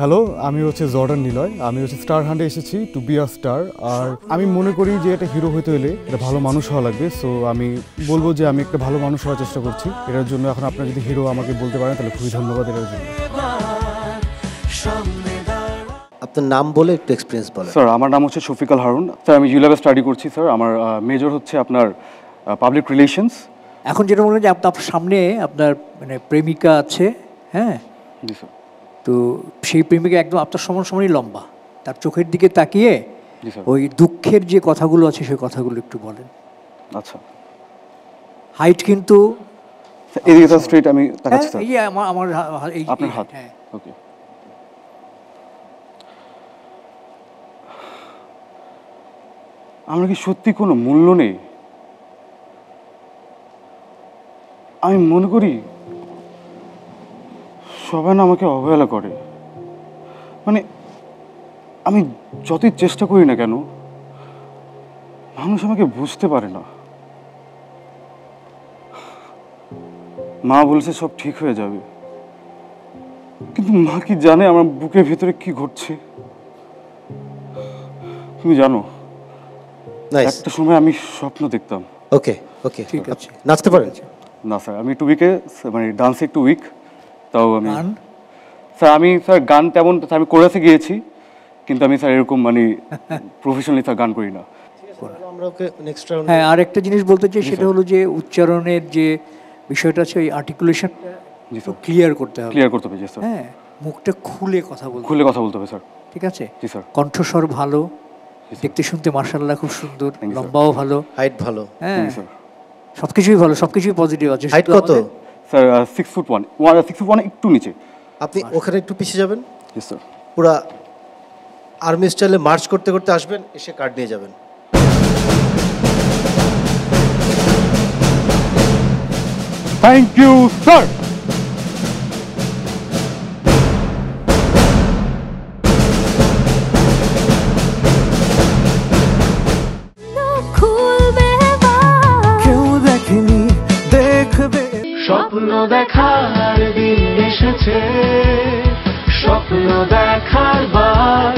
Hello, আমি হচ্ছে Jordan Niloy. আমি হচ্ছে স্টার হান্টে এসেছি টু বি আ স্টার। আর আমি মনে করি যে এটা হিরো হতে হলে এটা ভালো মানুষ হওয়া লাগবে। সো আমি বলবো যে আমি একটা ভালো মানুষ হওয়ার চেষ্টা করছি এটার জন্য। এখন আপনারা যদি হিরো আমাকে বলতে পারেন তাহলে খুবই ধন্যবাদ এটার জন্য। আপনার নাম বলে একটু এক্সপিরিয়েন্স বলেন। স্যার, আমার নাম হচ্ছে শফিক আল হারুন। স্যার, আমি ইউল্যাবে স্টাডি করছি স্যার। আমার মেজর হচ্ছে আপনার পাবলিক রিলেশনস। এখন যেটা বললেন যে আপনার সামনে আপনার মানে প্রেমিকা আছে, হ্যাঁ? জি স্যার। তো সেই প্রেমিকা একদম আপনার সমানই লম্বা, তার চোখের দিকে তাকিয়ে ওই দুঃখের যে কথাগুলো আছে সেই কথাগুলো একটু বলেন। আচ্ছা, হাইট কিন্তু এদিকে তো স্ট্রেট আমি তাকাচ্ছি স্যার। এই যে আমার এই আপনার হাত। হ্যাঁ, ওকে। আমার কি সত্যি কোনো মূল্য নেই? আমি মনে করি সবাই না আমাকে অবহেলা করে। মানে আমি যতই চেষ্টা করি না কেন মানুষ আমাকে বুঝতে পারে না। মা বলেছে সব ঠিক হয়ে যাবে, কিন্তু মা কি জানে আমার বুকের ভেতরে কি ঘটছে? তুমি জানো, একটা সময় আমি স্বপ্ন দেখতাম। ওকে ওকে, ঠিক আছে। নাচতে পারেন? না স্যার, আমি একটু উইকে, মানে ডান্সে একটু উইক। তাও আমি গান স্যার গান তেমন আমি কোরাসে গিয়েছি, কিন্তু আমি স্যার এরকম মানে প্রফেশনালি স্যার গান করি না। আমরা ওকে নেক্সট রাউন্ড। হ্যাঁ, আর একটা জিনিস বলতে চাই, সেটা হলো যে উচ্চারণের যে বিষয়টা আছে, ওই আর্টিকুলেশন ক্লিয়ার করতে হবে। ক্লিয়ার করতে হবে স্যার। হ্যাঁ, মুখটা খুলে কথা বলতে হবে স্যার। ঠিক আছে? জি স্যার। কণ্ঠস্বর ভালো, দেখতে শুনতে মাশাআল্লাহ খুব সুন্দর, লম্বাও ভালো, হাইট ভালো। হ্যাঁ সবকিছুই ভালো, সবকিছুই পজিটিভ আছে। হাইট কত স্যার? 6'1", 6'1" একটু নিচে। আপনি ওখানে একটু পিছিয়ে যাবেন। জি স্যার। পুরা আর্মি স্টাইলে মার্চ করতে করতে আসবেন, এসে কার্ড নিয়ে যাবেন। Thank you sir. স্বপ্ন দেখার দিন এসেছে, স্বপ্ন দেখার বার